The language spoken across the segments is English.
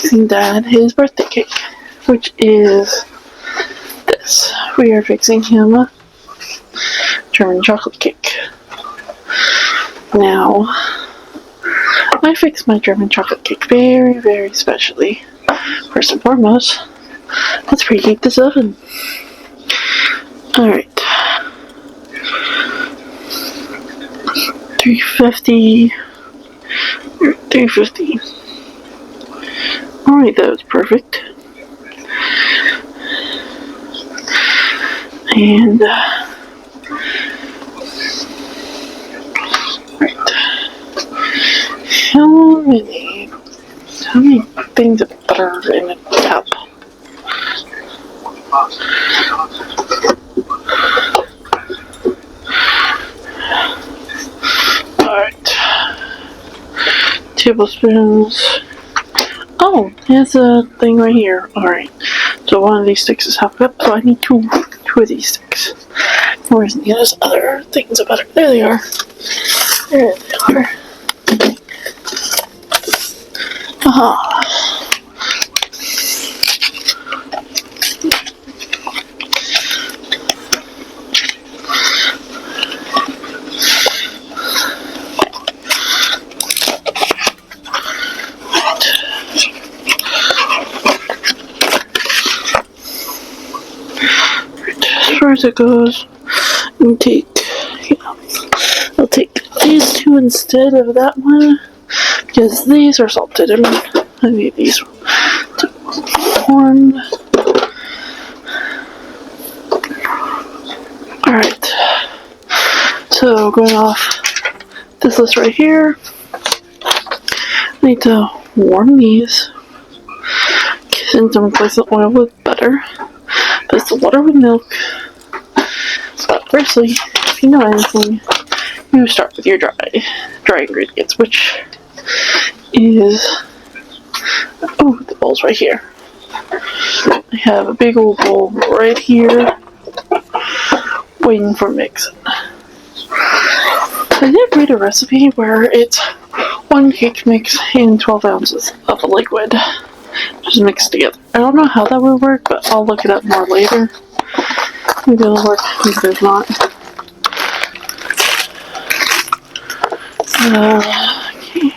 fixing Dad his birthday cake, which is this. We are fixing him a German chocolate cake. Now, I fix my German chocolate cake very, very specially. First and foremost, let's preheat this oven. Alright. 350. Alright, that was perfect. And, right. How many things of butter in a cup? Alright. Tablespoons. Oh, there's a thing right here. Alright. So one of these sticks is half a cup, so I need two of these sticks. Where's the other things of butter? There they are. There they are. Aha. As far as it goes, I'll take these two instead of that one, because these are salted. I need these to form. Alright, so going off this list right here, I need to warm these, since I'm replacing the oil with butter. But it's the water with milk. But firstly, if you know anything, you start with your dry ingredients, which is, the bowl's right here. I have a big old bowl right here, waiting for mixing. I did read a recipe where it's 1 cake mix and 12 ounces of a liquid, just mixed together. I don't know how that would work, but I'll look it up more later. Maybe it'll work, maybe it's not. Okay.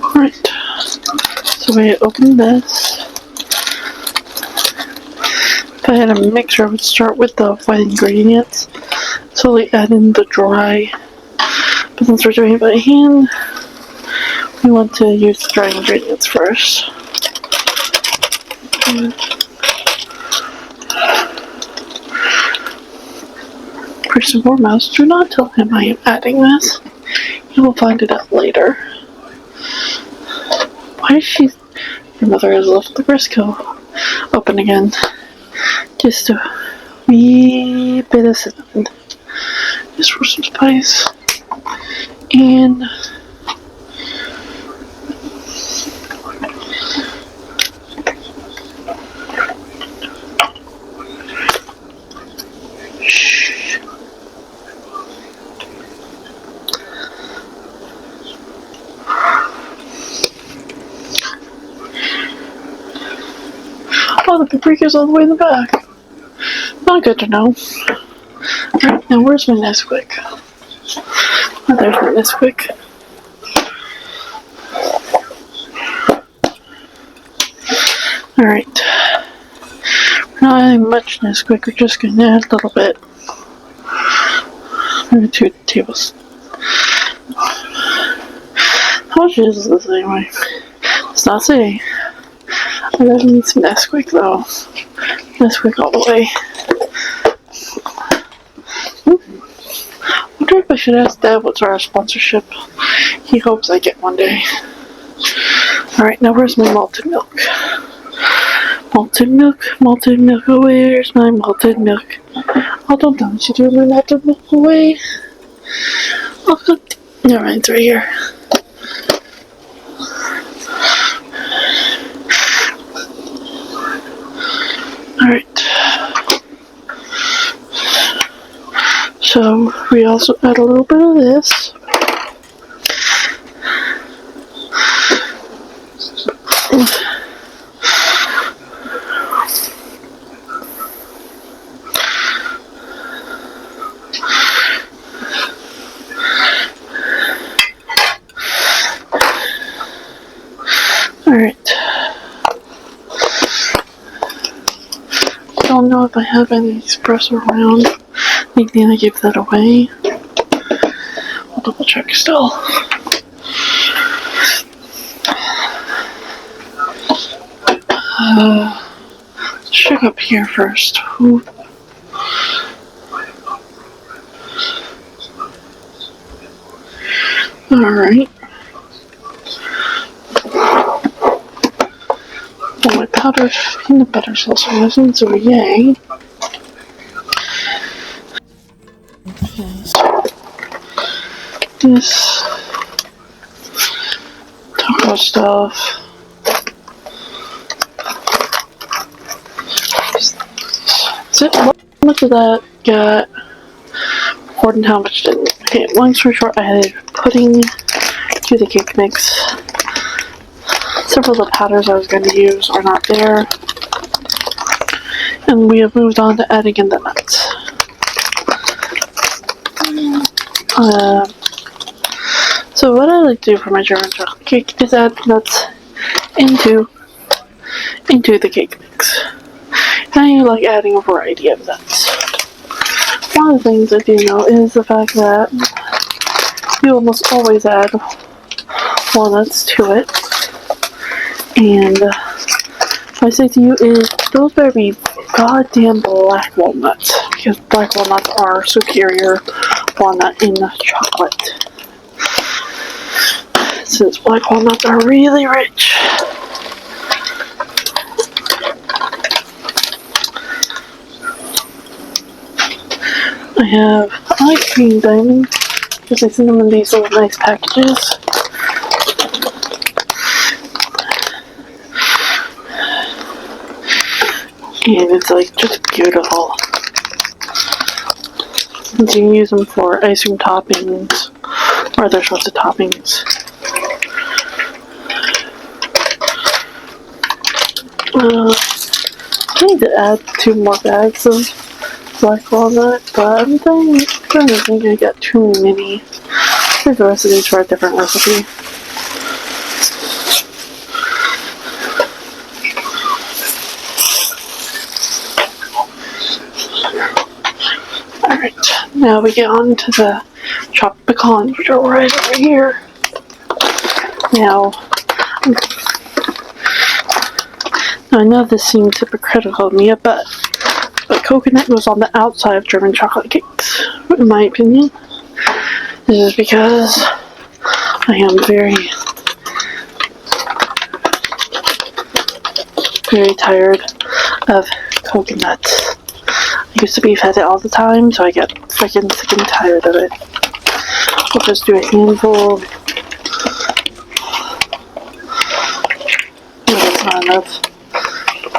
Alright. So we open this. If I had a mixer, I would start with the wet ingredients. Slowly add in the dry. But since we're doing it by hand, we want to use the dry ingredients first. First and foremost, do not tell him I am adding this. He will find it out later. Why is she... Your mother has left the Briscoe open again. Just a wee bit of cinnamon. Just for some spice. And... Oh, the paprika's all the way in the back. Not good to know. Alright, now where's my Nesquik? Oh, there's my Nesquik. Alright. We're not adding much Nesquik, we're just gonna add a little bit. Maybe 2 tablespoons. How much is this anyway? Let's not say. I definitely need some Nesquik though. Nesquik all the way. I wonder if I should ask Dad what's our sponsorship. He hopes I get one day. Alright, now where's my malted milk? Malted milk, where's my malted milk? Oh, don't tell me she threw my malted milk away. Oh, never mind, it's right here. Alright. So we also add a little bit of this. Alright. Don't know if I have any espresso around. I think then I gave that away. I'll double check still. Let's check up here first. Ooh. Alright. Oh, my powdered peanut butter's also missing, so yay. Okay. This taco stuff. So, how much of that got poured and how much didn't? Okay, long story short, I added pudding to the cake mix. Several of the powders I was going to use are not there. And we have moved on to adding in the nuts. So what I like to do for my German chocolate cake is add nuts into the cake mix. And I like adding a variety of nuts. One of the things I do know is the fact that you almost always add walnuts to it. And what I say to you is, those better be goddamn black walnuts, because black walnuts are superior walnut in chocolate. Since black walnuts are really rich. I like green diamond, because I see them in these little nice packages. And it's like just beautiful. You can use them for ice cream toppings or other sorts of toppings. I need to add 2 more bags of black walnut, but I'm trying to think I got too many. There's recipes for a different recipe. Alright, now we get on to the chopped pecans, which are right over here. Now, I know this seems hypocritical of me, but coconut goes on the outside of German chocolate cakes, in my opinion. This is because I am very tired of coconuts. I used to be fed it all the time, so I get freaking sick and tired of it. I'll just do a handful. No, that's not enough.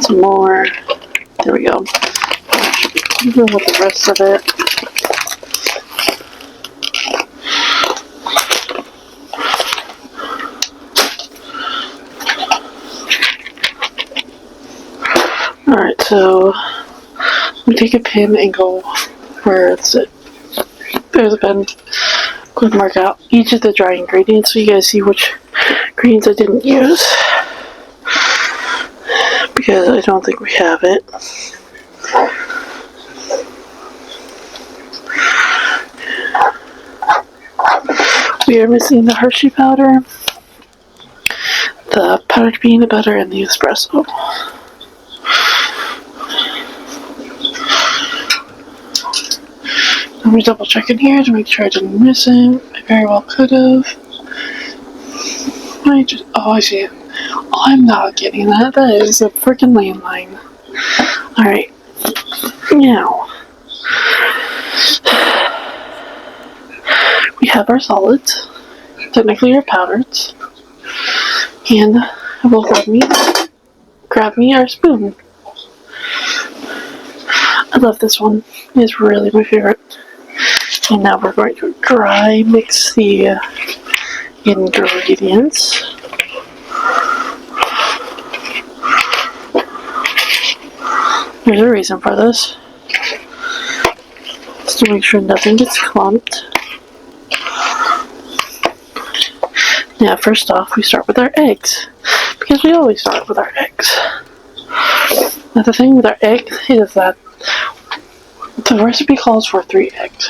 Some more. There we go. Even with the rest of it. Alright, so let me take a pen and go where it's it. There's a pen. Go and mark out each of the dry ingredients so you guys see which ingredients I didn't use. Because I don't think we have it. We are missing the Hershey powder, the powdered peanut butter, and the espresso. Let me double check in here to make sure I didn't miss it. I very well could have. I see it. Oh, I'm not getting that. That is a freaking landline. Alright. Now, we have our solids. Technically our powders. And I will grab me our spoon. I love this one. It's really my favorite. And now we're going to dry mix the ingredients. There's a reason for this. It's to make sure nothing gets clumped. Now, first off, we start with our eggs, because we always start with our eggs. Now, the thing with our eggs is that the recipe calls for 3 eggs,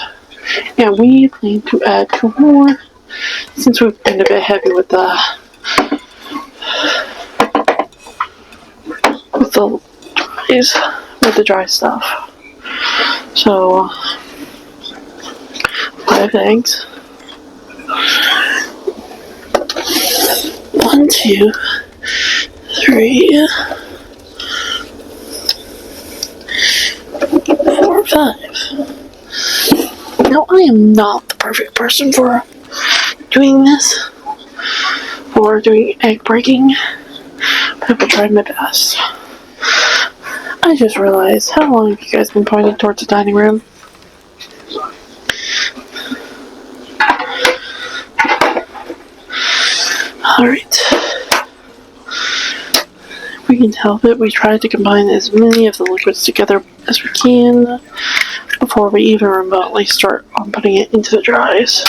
and we plan to add 2 more, since we've been a bit heavy with the dry stuff. So 5 eggs. 1, 2, 3, 4, 5. Now, I am not the perfect person for doing this, or doing egg breaking, but I will try my best. I just realized, how long have you guys been pointing towards the dining room? Alright. If we can help it, we try to combine as many of the liquids together as we can before we even remotely start on putting it into the dries.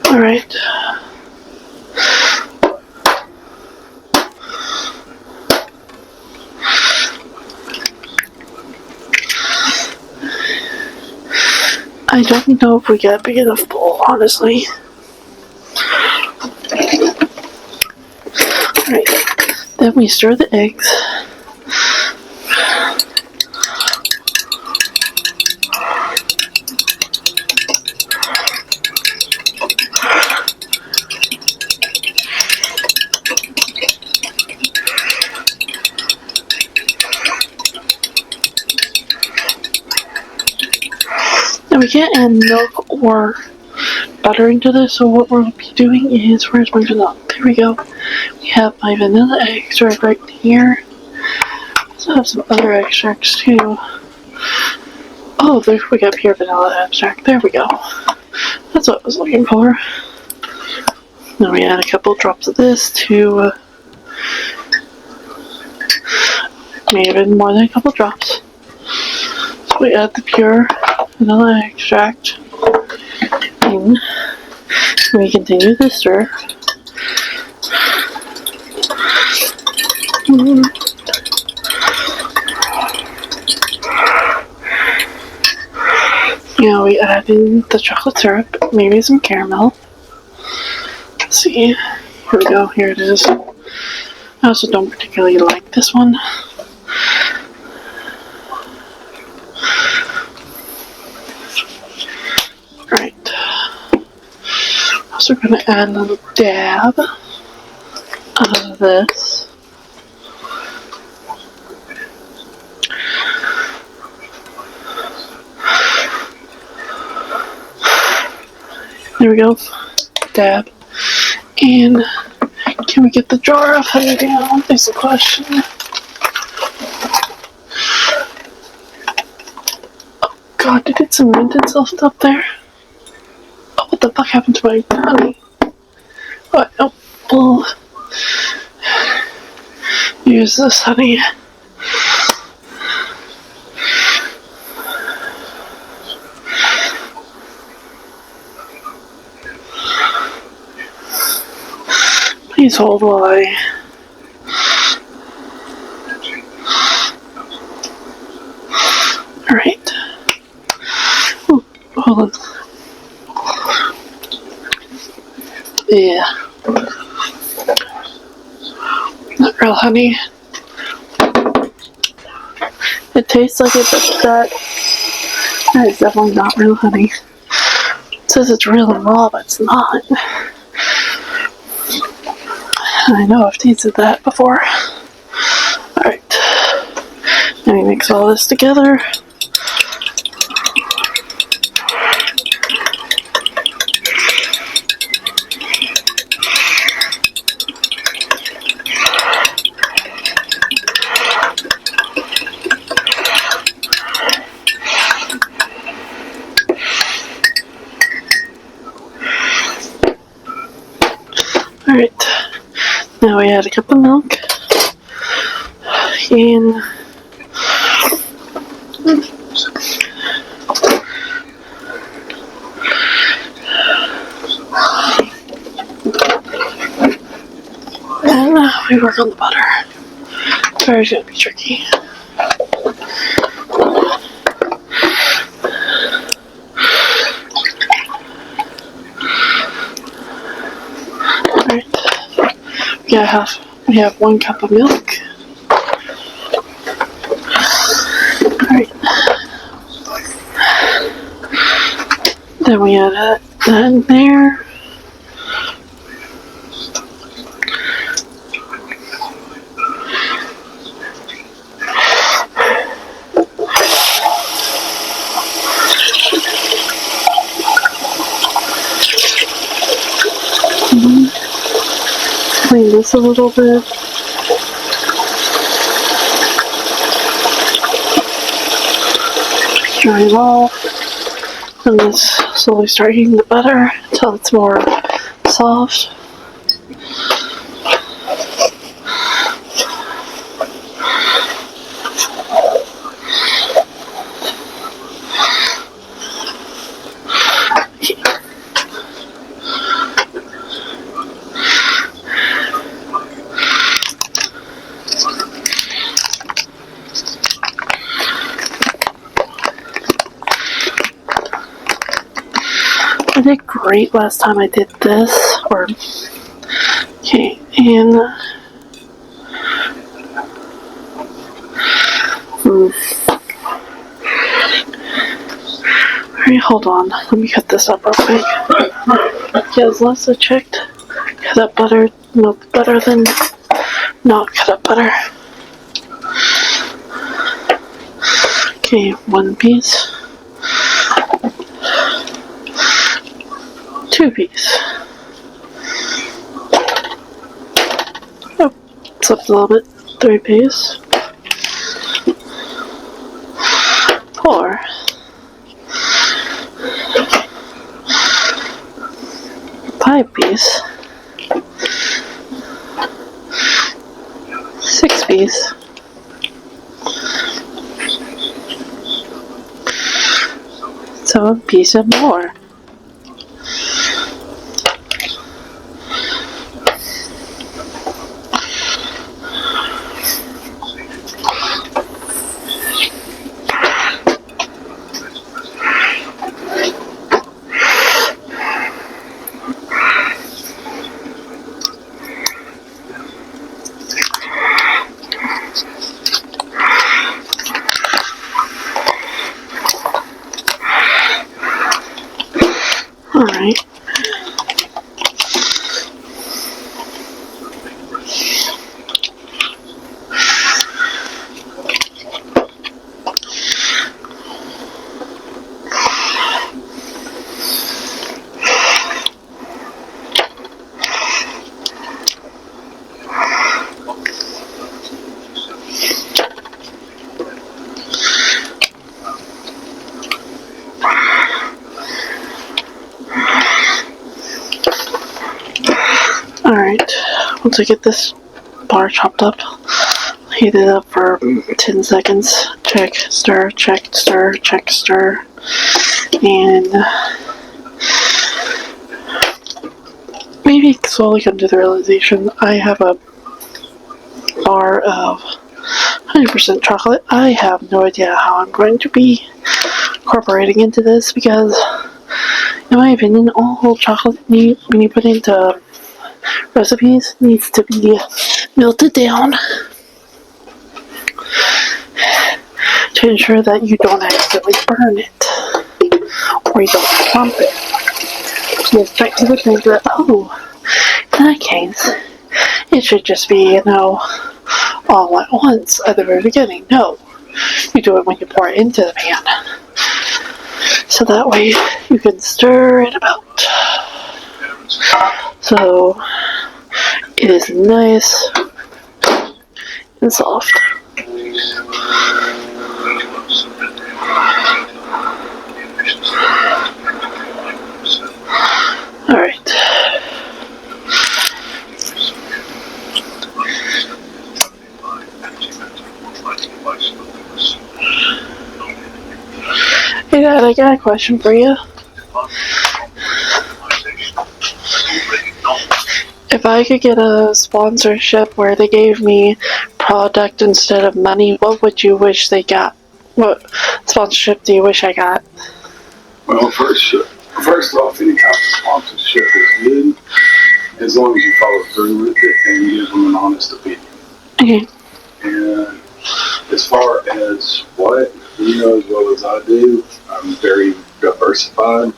Alright. I don't know if we got a big enough bowl, honestly. Alright. Then we stir the eggs. And we can't add milk or butter into this, so what we're going to be doing is, where's my vanilla? There we go. We have my vanilla extract right here. I also have some other extracts too. Oh, there we got pure vanilla extract. There we go. That's what I was looking for. Then we add a couple drops of this to maybe more than a couple drops. So we add the pure vanilla extract in. We continue to stir. Now we add in the chocolate syrup, maybe some caramel. Let's see. Here we go. Here it is. I also don't particularly like this one. Alright. Also going to add a little dab of this. There we go. Dab. And can we get the jar upside down is the question. Oh god, did it cement itself up there? Oh, what the fuck happened to my honey? What? Oh, we'll use this honey. Please hold while I... Alright. Hold on. Yeah. real honey. It tastes like it, but that is definitely not real honey. It says it's real and raw, but it's not. I know I've tasted that before. Alright. Now we mix all this together. Alright, now we add a cup of milk and we work on the butter. Butter's gonna be tricky. Alright, we have 1 cup of milk. Alright, then we add that in there. Clean this a little bit. Dry it off. And just slowly start heating the butter until it's more soft. I did great last time I did this, okay, and alright, hold on, let me cut this up real quick, because last I checked, cut up butter, milk better than not cut up butter. Okay, 1 piece. 2 piece. Oh, slipped a little bit. 3 piece. 4. 5 piece. 6 piece. 7 piece and more. Alright. Alright, once I get this bar chopped up, heat it up for 10 seconds. Check, stir, check, stir, check, stir. And maybe slowly come to the realization I have a bar of 100% chocolate. I have no idea how I'm going to be incorporating into this because, in my opinion, all chocolate when you put into recipes needs to be melt it down to ensure that you don't accidentally burn it or you don't clump it. Get back to the thing that, oh, in that case, it should just be, all at once at the very beginning. No, you do it when you pour it into the pan. So that way you can stir it about. So it is nice and soft. Alright. Hey Dad, I got a question for you. If I could get a sponsorship where they gave me product instead of money, what would you wish they got? What sponsorship do you wish I got? Well, first off, any type of sponsorship is good as long as you follow through with it and give them an honest opinion. Okay. And as far as what, you know as well as I do, I'm very diversified.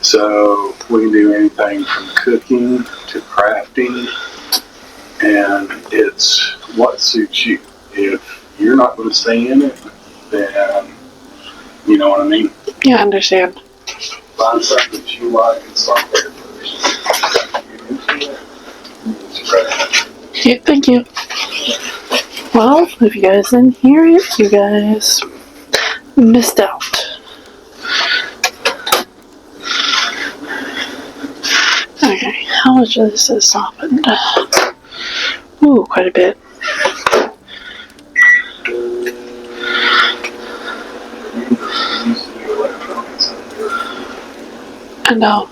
So we can do anything from cooking to crafting, and it's what suits you. If you're not going to stay in it, then you know what I mean? Yeah, I understand. Find something that you like and start there first. Okay, thank you. Well, if you guys didn't hear it, you guys missed out. Okay, how much of this is softened? Ooh, quite a bit. I know.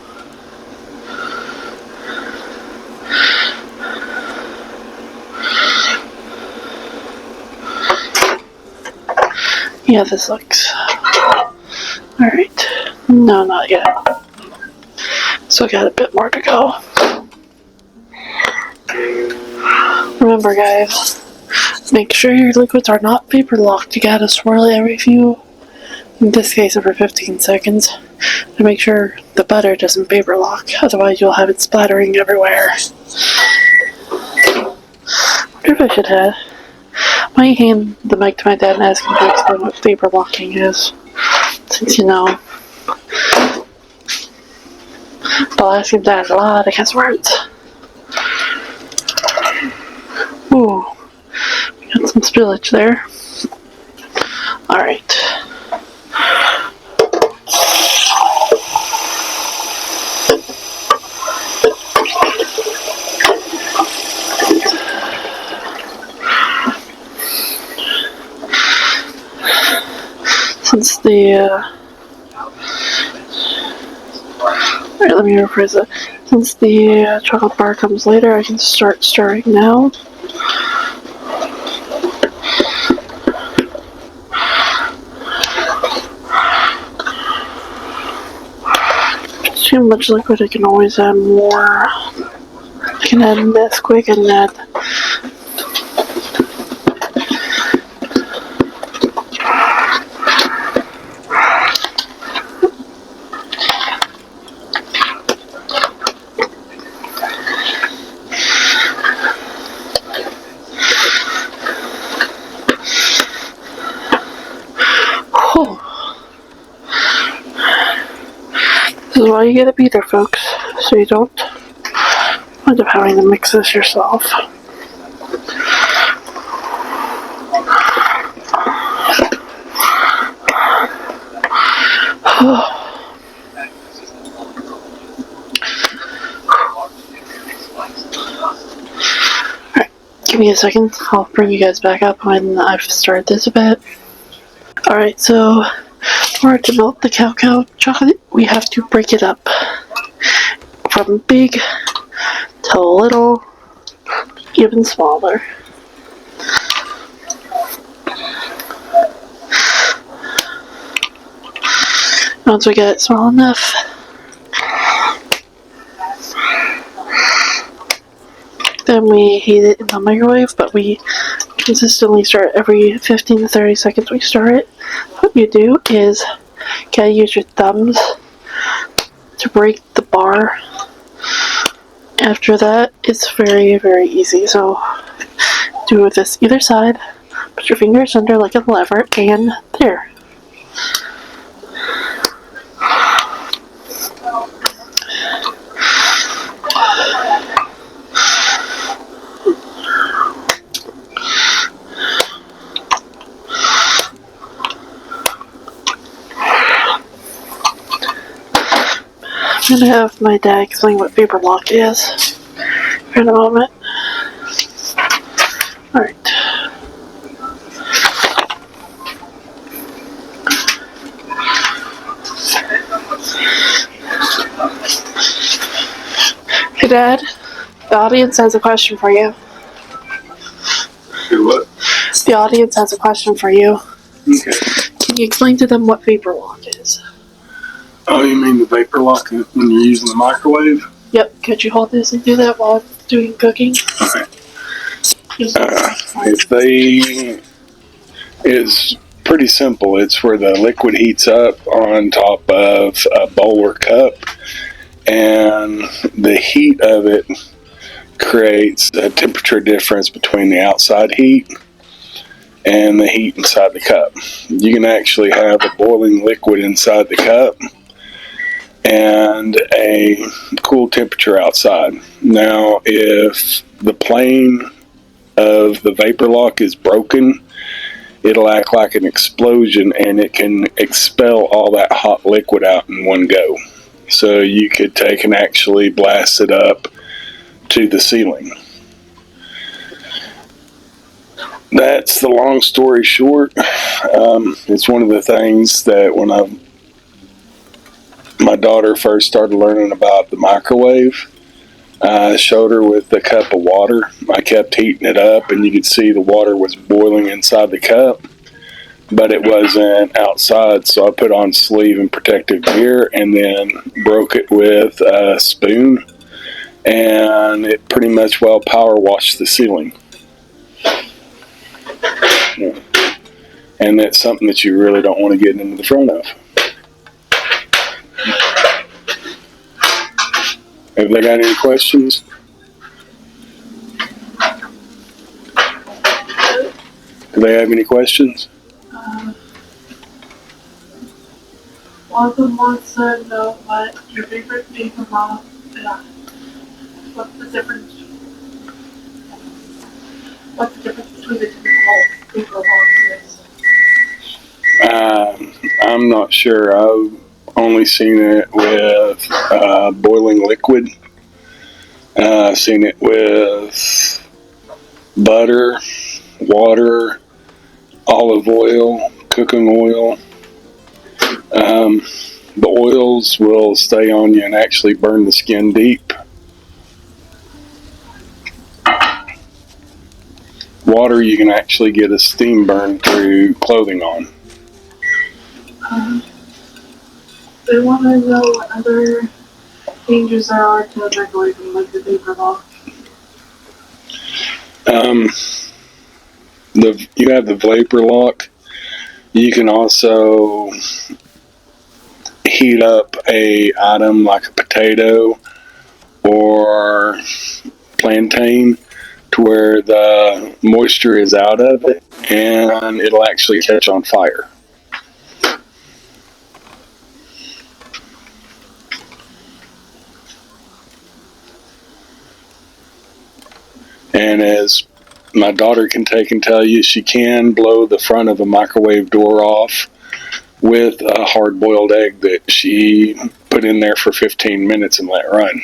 Yeah, this looks... Alright. No, not yet. Still got a bit more to go. Remember, guys, make sure your liquids are not vapor locked. You gotta swirl it every few, in this case every 15 seconds, to make sure the butter doesn't vapor lock. Otherwise you'll have it splattering everywhere. I wonder if I should have... might hand the mic to my dad and ask him to explain what vapor locking is. Since I'll ask him that a lot of cuss words. Ooh, we got some spillage there. Alright. Since Alright, let me rephrase it. Since the chocolate bar comes later, I can start stirring now. Too much liquid, I can always add more. I can add Nesquik and add This is why you get a beater, folks, so you don't end up having to mix this yourself. Alright, give me a second. I'll bring you guys back up when I've stirred this a bit. Alright, so in order to melt the cacao chocolate, we have to break it up from big to little, even smaller. Once we get it small enough, Then we heat it in the microwave, but we consistently stir it every 15 to 30 seconds we stir it. What you do is you gotta use your thumbs to break the bar. After that, it's very, very easy. So do this either side, put your fingers under like a lever, and there. I'm gonna have my dad explain what vapor lock is in a moment. Alright. Hey Dad, the audience has a question for you. Do what? The audience has a question for you. Okay. Can you explain to them what vapor lock is? Oh, you mean the vapor lock when you're using the microwave? Yep, could you hold this and do that while I'm doing cooking? Okay. It's pretty simple. It's where the liquid heats up on top of a bowl or cup, and the heat of it creates a temperature difference between the outside heat and the heat inside the cup. You can actually have a boiling liquid inside the cup and a cool temperature outside. Now, if the plane of the vapor lock is broken, it'll act like an explosion and it can expel all that hot liquid out in one go. So you could take and actually blast it up to the ceiling. That's the long story short. It's one of the things that when my daughter first started learning about the microwave, I showed her with a cup of water. I kept heating it up, and you could see the water was boiling inside the cup, but it wasn't outside. So I put on sleeve and protective gear and then broke it with a spoon, and it pretty much power washed the ceiling. Yeah. And that's something that you really don't want to get into the front of. Have they got any questions? Do they have any questions? One of them wants to know what your favorite vapor lock is. What's the difference between the different vapor locks is? I'm not sure. I've only seen it with boiling liquid. I've seen it with butter, water, olive oil, cooking oil. The oils will stay on you and actually burn the skin deep. Water, you can actually get a steam burn through clothing on. They want to know what other dangers there are to the microwave and like the vapor lock. You have the vapor lock. You can also heat up a item like a potato or plantain to where the moisture is out of it and it'll actually catch on fire. And as my daughter can take and tell you, she can blow the front of a microwave door off with a hard-boiled egg that she put in there for 15 minutes and let run.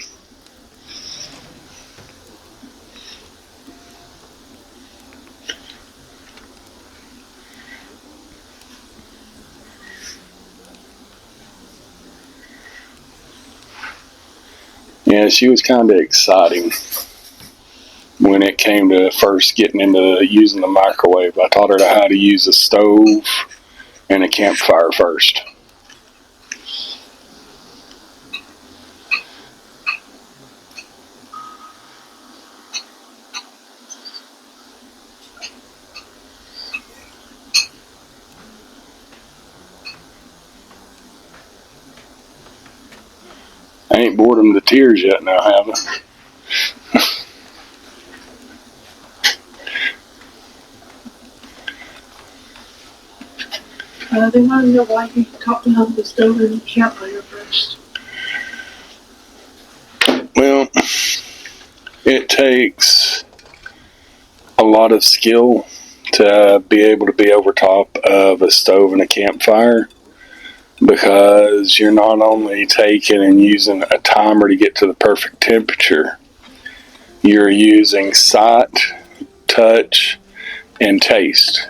Yeah, she was kind of exciting when it came to first getting into using the microwave. I taught her how to use a stove and a campfire first. I ain't bored them to tears yet now, have I? They want to know why you taught me how to stove and campfire first. Well, it takes a lot of skill to be able to be over top of a stove and a campfire, because you're not only taking and using a timer to get to the perfect temperature, you're using sight, touch, and taste.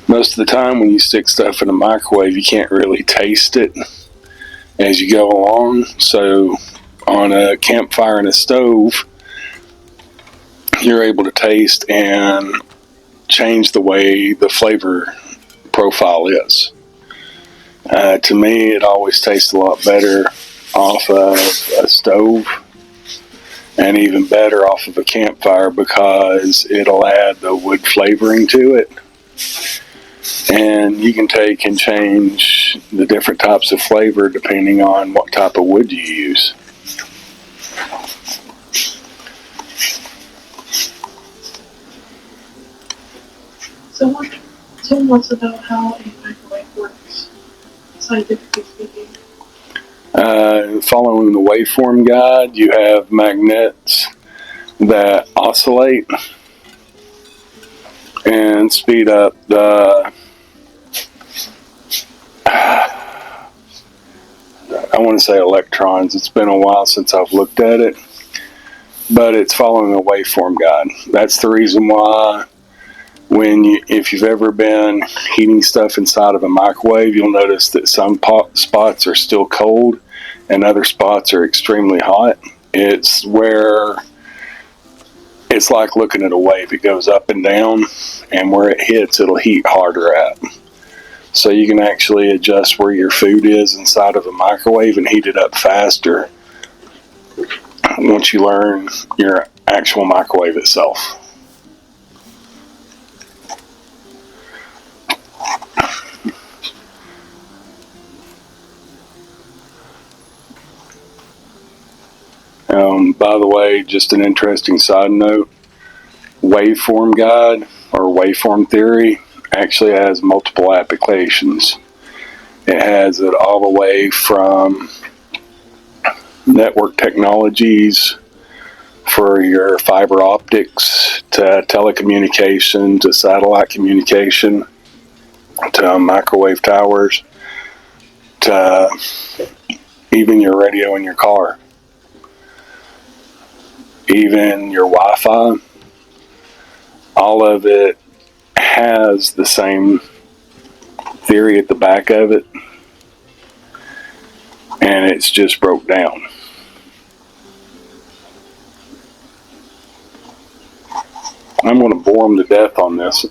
Most of the time when you stick stuff in a microwave, you can't really taste it as you go along. So on a campfire and a stove, you're able to taste and change the way the flavor profile is. To me, it always tastes a lot better off of a stove, and even better off of a campfire, because it'll add the wood flavoring to it. And you can take and change the different types of flavor depending on what type of wood you use. Someone wants to know how a microwave works, scientifically speaking. Following the waveform guide, you have magnets that oscillate and speed up the, I want to say electrons. It's been a while since I've looked at it, but it's following a waveform guide. That's the reason why if you've ever been heating stuff inside of a microwave, you'll notice that some spots are still cold and other spots are extremely hot. It's where it's like looking at a wave. It goes up and down, and where it hits, it'll heat harder at. So you can actually adjust where your food is inside of a microwave and heat it up faster once you learn your actual microwave itself. By the way, just an interesting side note, waveform guide or waveform theory actually has multiple applications. It has it all the way from network technologies for your fiber optics to telecommunication to satellite communication to microwave towers to even your radio in your car, even your Wi-Fi. All of it has the same theory at the back of it, and it's just broke down. I'm going to bore them to death on this.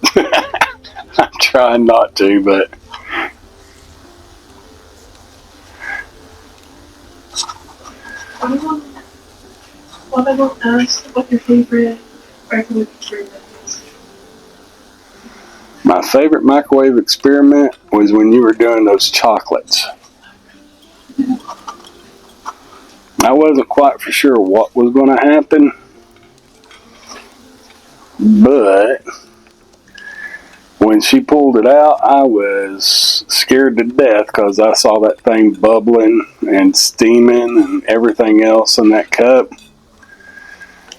I'm trying not to, but What I want to ask, what your favorite microwave experiment is? My favorite microwave experiment was when you were doing those chocolates. I wasn't quite for sure what was going to happen, but when she pulled it out, I was scared to death because I saw that thing bubbling and steaming and everything else in that cup.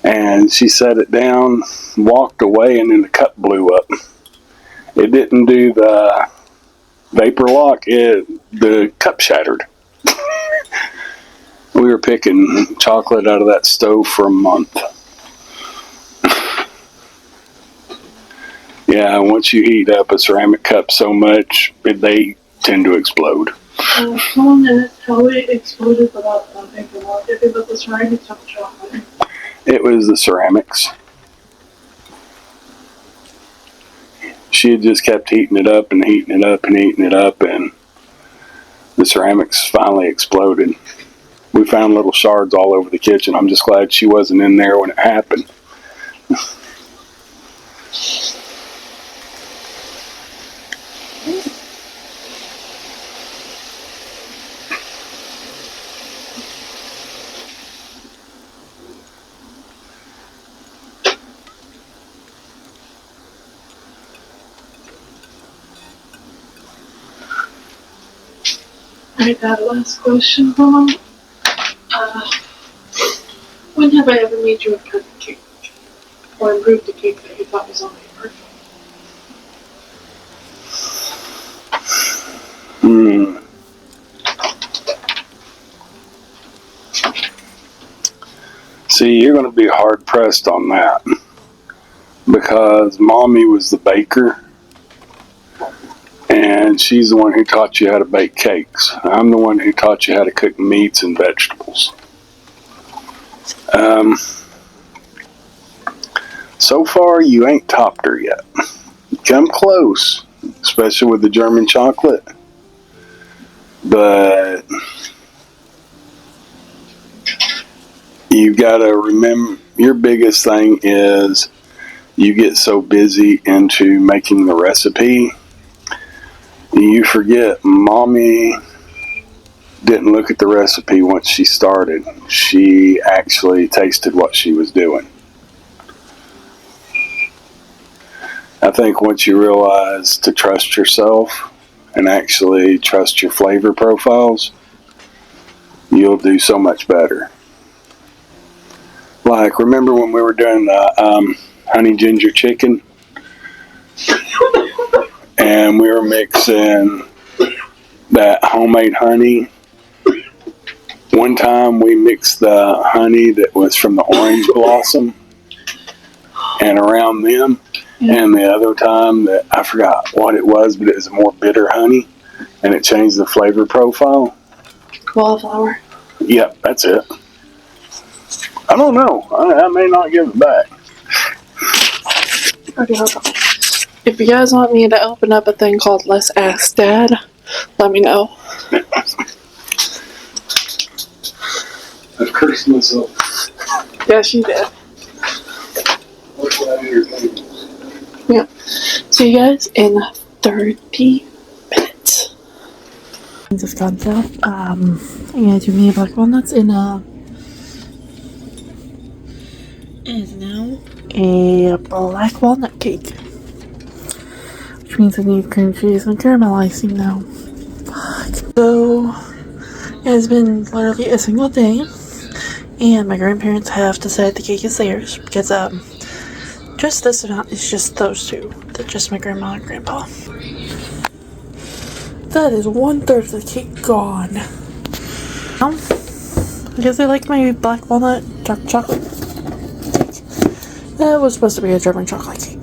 And she set it down, walked away, and then the cup blew up. It didn't do the vapor lock, the cup shattered. We were picking chocolate out of that stove for a month. Yeah, once you heat up a ceramic cup so much, they tend to explode. Someone asked how it exploded without vapor lock. If it was the ceramics or the chocolate. It was the ceramics. She had just kept heating it up and heating it up and heating it up, and the ceramics finally exploded. We found little shards all over the kitchen. I'm just glad she wasn't in there when it happened. Alright, that last question, Mom. When have I ever made you a perfect cake? Or improved a cake that you thought was already perfect? See, you're going to be hard pressed on that because Mommy was the baker and she's the one who taught you how to bake cakes. I'm the one who taught you how to cook meats and vegetables. So far, you ain't topped her yet. Come close, especially with the German chocolate. But you gotta remember, your biggest thing is you get so busy into making the recipe, you forget Mommy didn't look at the recipe once she started. She actually tasted what she was doing. I think once you realize to trust yourself and actually trust your flavor profiles, you'll do so much better. Like, remember when we were doing the honey ginger chicken? And we were mixing that homemade honey. One time we mixed the honey that was from the orange blossom and around them. And the other time that I forgot what it was, but it was a more bitter honey and it changed the flavor profile. Wallflower. Yep, that's it. I don't know. I may not give it back. Okay, hold on. If you guys want me to open up a thing called Let's Ask Dad, let me know. I've cursed myself. Yeah, she did. Yeah. See you guys in 30 minutes. Just gone south. I'm gonna do me black walnuts in is now a black walnut cake. Which means I need cream cheese and caramel icing now. So it's been literally a single day. And my grandparents have decided the cake is theirs because just this amount is just those two. They're just my grandma and grandpa. That is 1/3 of the cake gone. Because I like my black walnut dark chocolate cake. That was supposed to be a German chocolate cake.